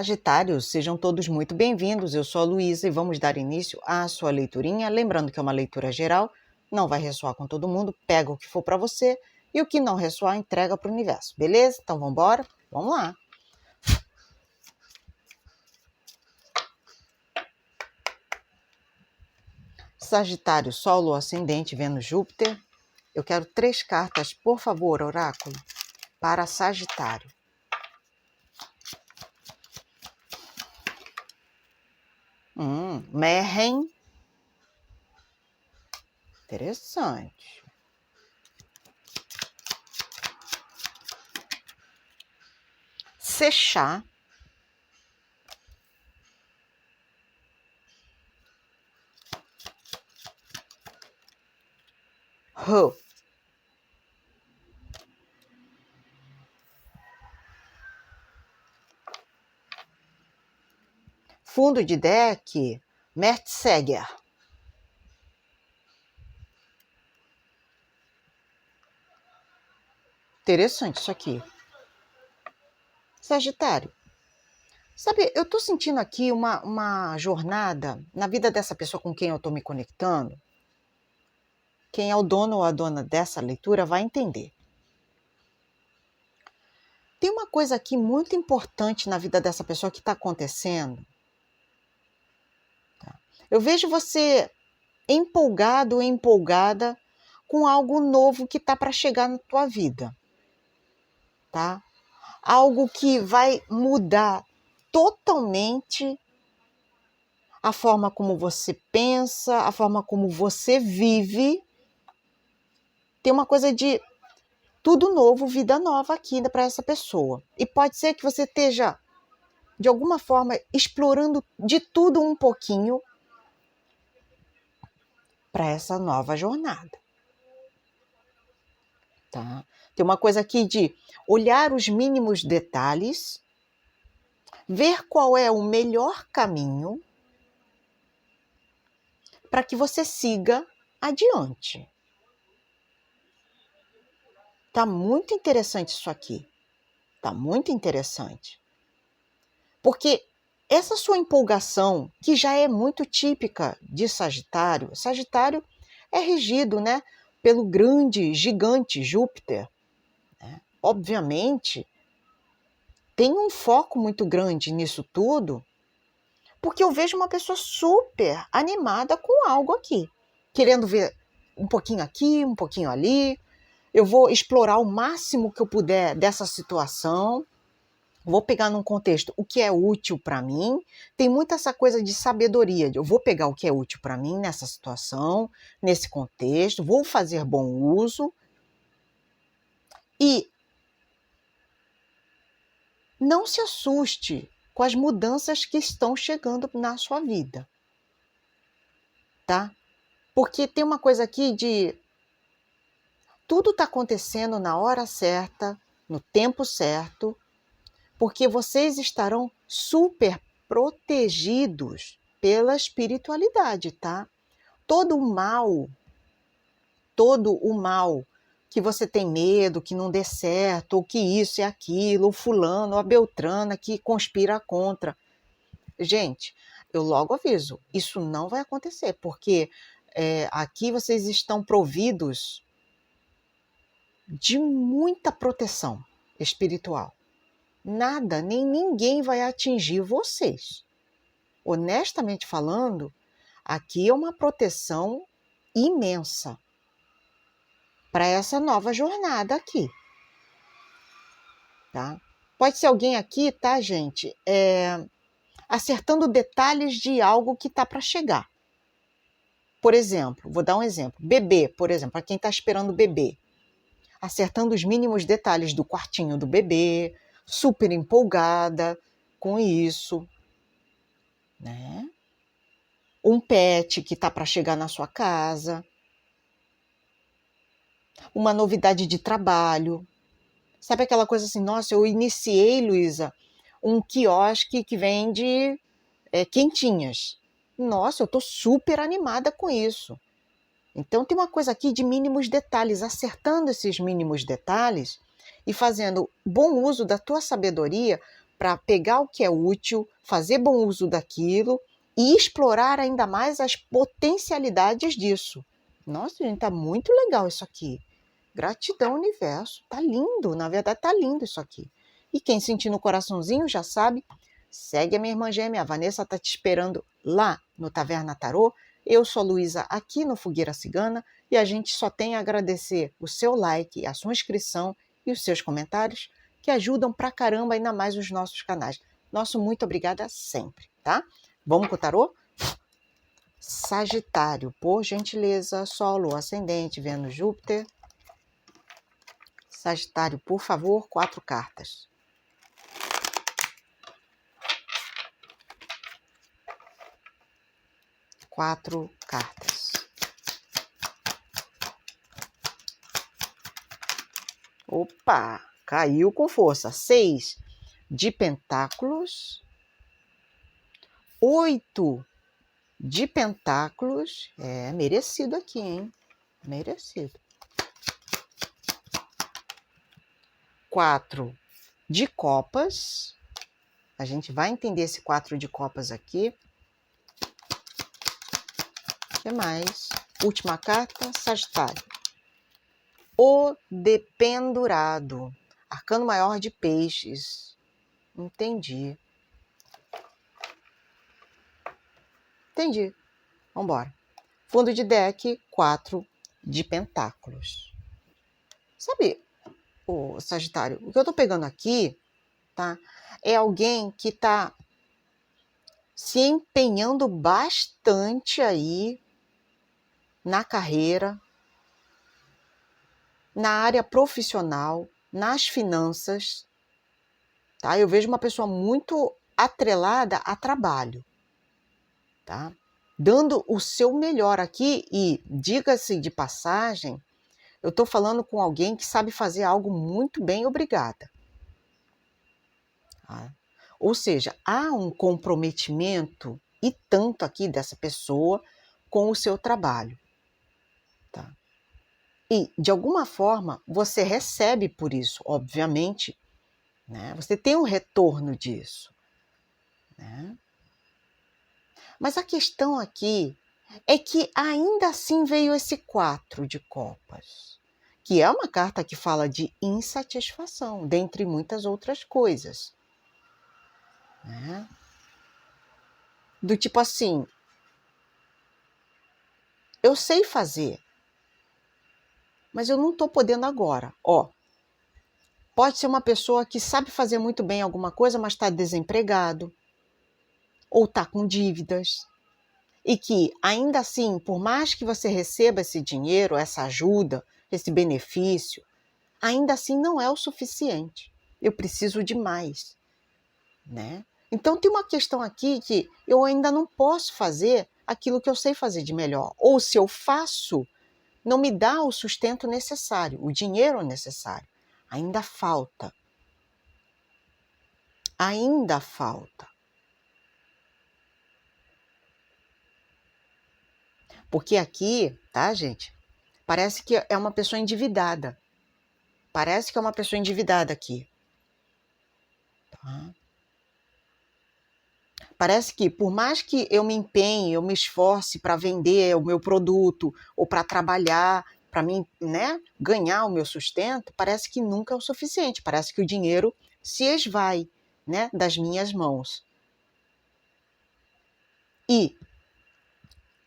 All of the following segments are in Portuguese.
Sagitários, sejam todos muito bem-vindos. Eu sou a Luísa e vamos dar início à sua leiturinha. Lembrando que é uma leitura geral, não vai ressoar com todo mundo, pega o que for para você e o que não ressoar, entrega para o universo, beleza? Então vamos embora? Vamos lá! Sagitário, Sol, Lua, Ascendente, Vênus, Júpiter. Eu quero 3 cartas, por favor, oráculo, para Sagitário. Merren. Interessante. Sechá. Rô. Fundo de deck, Mertseger. Interessante isso aqui. Sagitário, sabe, eu tô sentindo aqui uma jornada na vida dessa pessoa com quem eu tô me conectando. Quem é o dono ou a dona dessa leitura vai entender. Tem uma coisa aqui muito importante na vida dessa pessoa que está acontecendo. Eu vejo você empolgado ou empolgada com algo novo que está para chegar na tua vida, tá? Algo que vai mudar totalmente a forma como você pensa, a forma como você vive. Tem uma coisa de tudo novo, vida nova aqui para essa pessoa. E pode ser que você esteja, de alguma forma, explorando de tudo um pouquinho para essa nova jornada. Tá? Tem uma coisa aqui de olhar os mínimos detalhes, ver qual é o melhor caminho para que você siga adiante. Tá muito interessante isso aqui. Tá muito interessante. Porque essa sua empolgação, que já é muito típica de Sagitário, Sagitário é regido, né, pelo grande, gigante Júpiter. Né? Obviamente, tem um foco muito grande nisso tudo, porque eu vejo uma pessoa super animada com algo aqui, querendo ver um pouquinho aqui, um pouquinho ali. Eu vou explorar o máximo que eu puder dessa situação. Vou pegar num contexto o que é útil para mim. Tem muito essa coisa de sabedoria. Eu vou pegar o que é útil para mim nessa situação, nesse contexto. Vou fazer bom uso. E não se assuste com as mudanças que estão chegando na sua vida. Tá? Porque tem uma coisa aqui de tudo está acontecendo na hora certa, no tempo certo, porque vocês estarão super protegidos pela espiritualidade, tá? Todo o mal que você tem medo, que não dê certo, ou que isso e aquilo, o fulano, ou a beltrana que conspira contra. Gente, eu logo aviso, isso não vai acontecer, porque aqui vocês estão providos de muita proteção espiritual. Nada, nem ninguém vai atingir vocês. Honestamente falando, aqui é uma proteção imensa para essa nova jornada aqui. Tá? Pode ser alguém aqui, tá, gente? Acertando detalhes de algo que está para chegar. Por exemplo, vou dar um exemplo. Bebê, por exemplo, para quem está esperando bebê. Acertando os mínimos detalhes do quartinho do bebê, super empolgada com isso. Né? Um pet que está para chegar na sua casa. Uma novidade de trabalho. Sabe aquela coisa assim, nossa, eu iniciei, Luísa, um quiosque que vende quentinhas. Nossa, eu estou super animada com isso. Então tem uma coisa aqui de mínimos detalhes, acertando esses mínimos detalhes e fazendo bom uso da tua sabedoria para pegar o que é útil, fazer bom uso daquilo e explorar ainda mais as potencialidades disso. Nossa, gente, tá muito legal isso aqui. Gratidão, universo. Tá lindo, na verdade tá lindo isso aqui. E quem sentir no coraçãozinho já sabe, segue a minha irmã gêmea, a Vanessa tá te esperando lá no Taverna Tarô. Eu sou a Luísa aqui no Fogueira Cigana e a gente só tem a agradecer o seu like, a sua inscrição e os seus comentários que ajudam pra caramba ainda mais os nossos canais. Nosso muito obrigada sempre, tá? Vamos com o tarô? Sagitário, por gentileza, Sol, Lua, Ascendente, Vênus, Júpiter. Sagitário, por favor, 4 cartas. Quatro cartas. Opa, caiu com força. 6 de pentáculos. 8 de pentáculos. É merecido aqui, hein? Merecido. 4 de copas. A gente vai entender esse 4 de copas aqui. O que mais? Última carta, Sagitário. O dependurado. Arcano maior de peixes. Entendi. Entendi. Vamos embora. Fundo de deck, 4 de pentáculos. Sabe, o Sagitário, o que eu tô pegando aqui, tá? É alguém que tá se empenhando bastante aí na carreira, na área profissional, nas finanças, tá? Eu vejo uma pessoa muito atrelada a trabalho, tá? Dando o seu melhor aqui e, diga-se de passagem, eu estou falando com alguém que sabe fazer algo muito bem, obrigada. Tá? Ou seja, há um comprometimento e tanto aqui dessa pessoa com o seu trabalho. Tá? E, de alguma forma, você recebe por isso, obviamente, né? Você tem um retorno disso. Né? Mas a questão aqui é que ainda assim veio esse 4 de copas, que é uma carta que fala de insatisfação, dentre muitas outras coisas. Né? Do tipo assim, eu sei fazer, mas eu não estou podendo agora. Ó, pode ser uma pessoa que sabe fazer muito bem alguma coisa, mas está desempregado, ou está com dívidas, e que ainda assim, por mais que você receba esse dinheiro, essa ajuda, esse benefício, ainda assim não é o suficiente. Eu preciso de mais. Né? Então tem uma questão aqui que eu ainda não posso fazer aquilo que eu sei fazer de melhor. Ou se eu faço, não me dá o sustento necessário, o dinheiro necessário. Ainda falta. Ainda falta. Porque aqui, tá, gente? Parece que é uma pessoa endividada. Parece que é uma pessoa endividada aqui. Tá? Parece que, por mais que eu me empenhe, eu me esforce para vender o meu produto ou para trabalhar, para mim, né, ganhar o meu sustento, parece que nunca é o suficiente. Parece que o dinheiro se esvai, né, das minhas mãos. E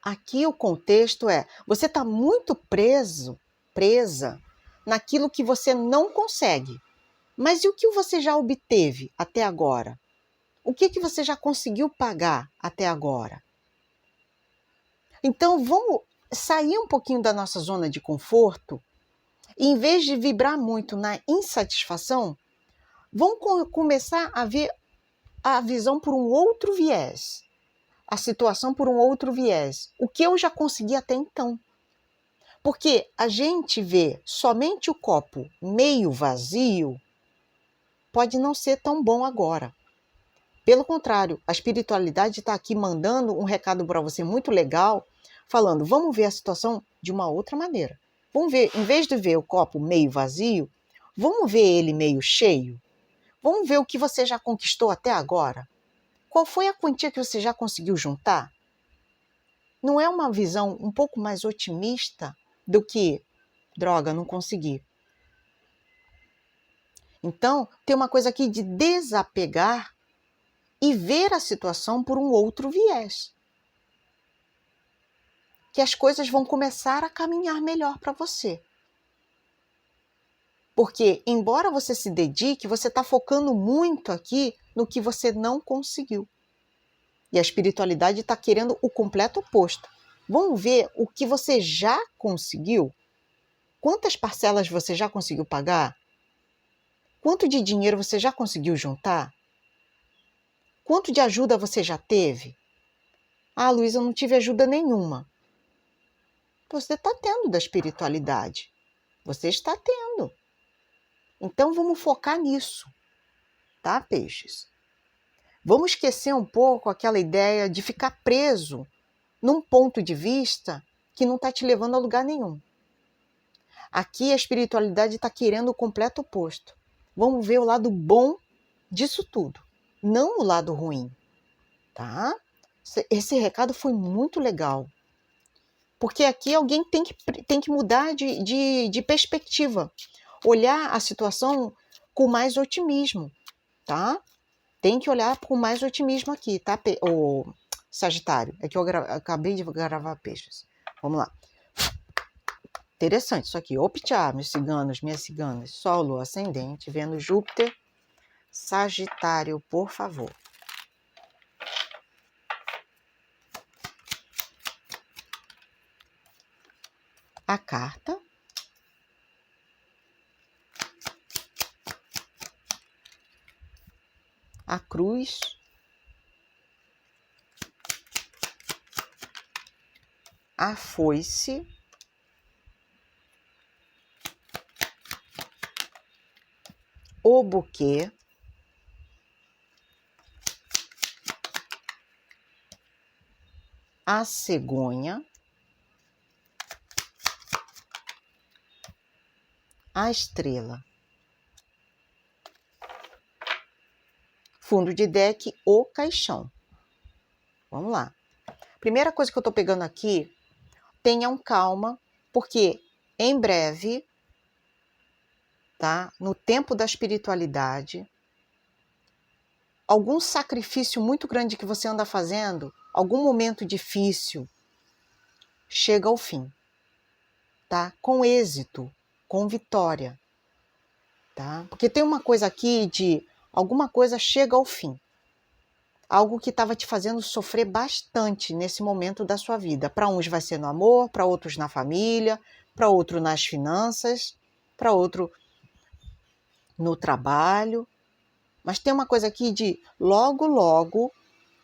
aqui o contexto é, você está muito presa naquilo que você não consegue. Mas e o que você já obteve até agora? O que você já conseguiu pagar até agora? Então, vamos sair um pouquinho da nossa zona de conforto e, em vez de vibrar muito na insatisfação, vamos começar a ver a visão por um outro viés, a situação por um outro viés. O que eu já consegui até então. Porque a gente vê somente o copo meio vazio, pode não ser tão bom agora. Pelo contrário, a espiritualidade está aqui mandando um recado para você muito legal, falando, vamos ver a situação de uma outra maneira. Vamos ver, em vez de ver o copo meio vazio, vamos ver ele meio cheio. Vamos ver o que você já conquistou até agora? Qual foi a quantia que você já conseguiu juntar? Não é uma visão um pouco mais otimista do que, droga, não consegui. Então, tem uma coisa aqui de desapegar e ver a situação por um outro viés. Que as coisas vão começar a caminhar melhor para você. Porque, embora você se dedique, você está focando muito aqui no que você não conseguiu. E a espiritualidade está querendo o completo oposto. Vamos ver o que você já conseguiu? Quantas parcelas você já conseguiu pagar? Quanto de dinheiro você já conseguiu juntar? Quanto de ajuda você já teve? Ah, Luísa, eu não tive ajuda nenhuma. Você está tendo da espiritualidade. Você está tendo. Então vamos focar nisso, tá, peixes? Vamos esquecer um pouco aquela ideia de ficar preso num ponto de vista que não está te levando a lugar nenhum. Aqui a espiritualidade está querendo o completo oposto. Vamos ver o lado bom disso tudo, não o lado ruim, tá? Esse recado foi muito legal. Porque aqui alguém tem que mudar de perspectiva. Olhar a situação com mais otimismo, tá? Tem que olhar com mais otimismo aqui, tá, o Sagitário? É que eu acabei de gravar peixes. Vamos lá. Interessante isso aqui. Optá, meus ciganos, minhas ciganas. Sol, Lua, Ascendente, Vênus, Júpiter. Sagitário, por favor. A carta. A cruz. A foice. O buquê. A cegonha. A estrela. Fundo de deck, o caixão. Vamos lá. Primeira coisa que eu estou pegando aqui, tenham calma, porque em breve, tá? No tempo da espiritualidade, algum sacrifício muito grande que você anda fazendo, algum momento difícil, chega ao fim, tá? Com êxito, com vitória, tá? Porque tem uma coisa aqui de alguma coisa chega ao fim. Algo que estava te fazendo sofrer bastante nesse momento da sua vida. Para uns vai ser no amor, para outros na família, para outro nas finanças, para outro no trabalho. Mas tem uma coisa aqui de logo, logo,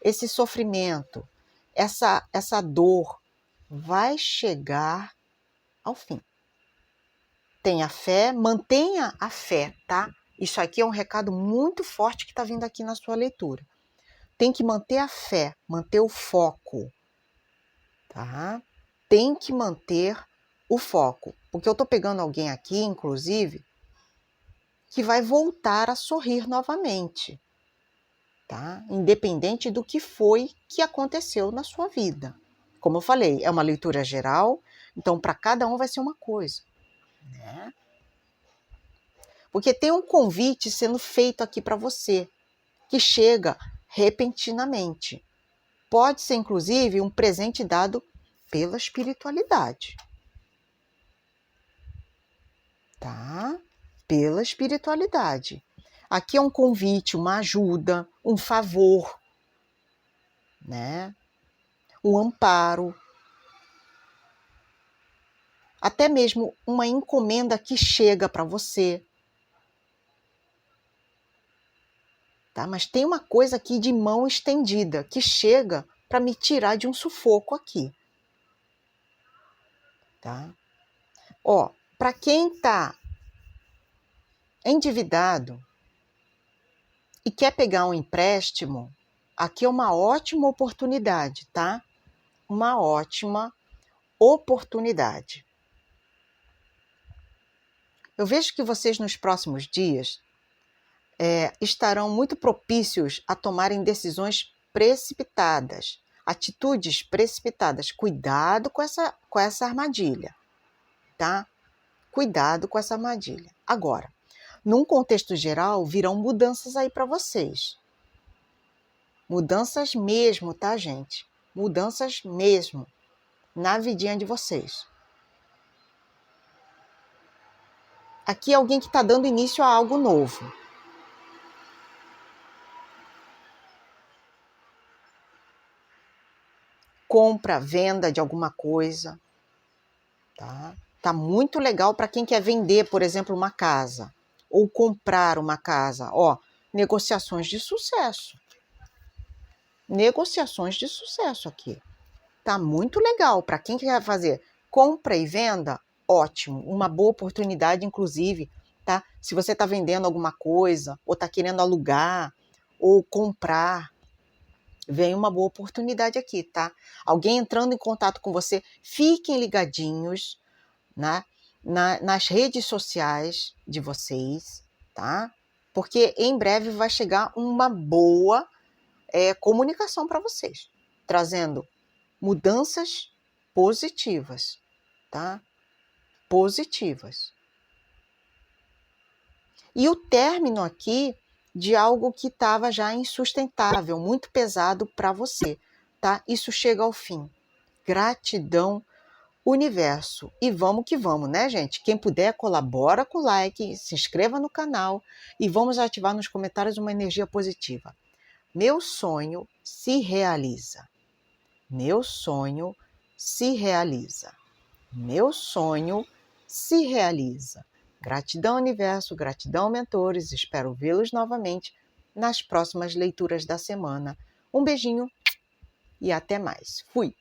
esse sofrimento, essa dor vai chegar ao fim. Tenha fé, mantenha a fé, tá? Isso aqui é um recado muito forte que está vindo aqui na sua leitura. Tem que manter a fé, manter o foco, tá? Tem que manter o foco. Porque eu estou pegando alguém aqui, inclusive, que vai voltar a sorrir novamente, tá? Independente do que foi que aconteceu na sua vida. Como eu falei, é uma leitura geral, então para cada um vai ser uma coisa, né? Porque tem um convite sendo feito aqui para você, que chega repentinamente. Pode ser, inclusive, um presente dado pela espiritualidade. Tá? Pela espiritualidade. Aqui é um convite, uma ajuda, um favor, né? Um amparo. Até mesmo uma encomenda que chega para você. Tá? Mas tem uma coisa aqui de mão estendida que chega para me tirar de um sufoco aqui. Tá? Ó, para quem está endividado e quer pegar um empréstimo, aqui é uma ótima oportunidade, tá? Uma ótima oportunidade. Eu vejo que vocês nos próximos dias estarão muito propícios a tomarem decisões precipitadas, atitudes precipitadas. Cuidado com essa armadilha, tá? Cuidado com essa armadilha. Agora, num contexto geral, virão mudanças aí para vocês. Mudanças mesmo, tá, gente? Mudanças mesmo na vidinha de vocês. Aqui é alguém que está dando início a algo novo. Compra, venda de alguma coisa, tá? Tá muito legal para quem quer vender, por exemplo, uma casa ou comprar uma casa. Ó, negociações de sucesso. Negociações de sucesso aqui. Tá muito legal para quem quer fazer compra e venda. Ótimo, uma boa oportunidade, inclusive, tá? Se você está vendendo alguma coisa ou está querendo alugar ou comprar, vem uma boa oportunidade aqui, tá? Alguém entrando em contato com você, fiquem ligadinhos, né, nas redes sociais de vocês, tá? Porque em breve vai chegar uma boa comunicação para vocês, trazendo mudanças positivas, tá? Positivas. E o término aqui de algo que estava já insustentável, muito pesado para você, tá? Isso chega ao fim. Gratidão, universo. E vamos que vamos, né, gente? Quem puder, colabora com o like, se inscreva no canal e vamos ativar nos comentários uma energia positiva. Meu sonho se realiza. Meu sonho se realiza. Meu sonho se realiza. Gratidão, universo, gratidão, mentores. Espero vê-los novamente nas próximas leituras da semana. Um beijinho e até mais. Fui!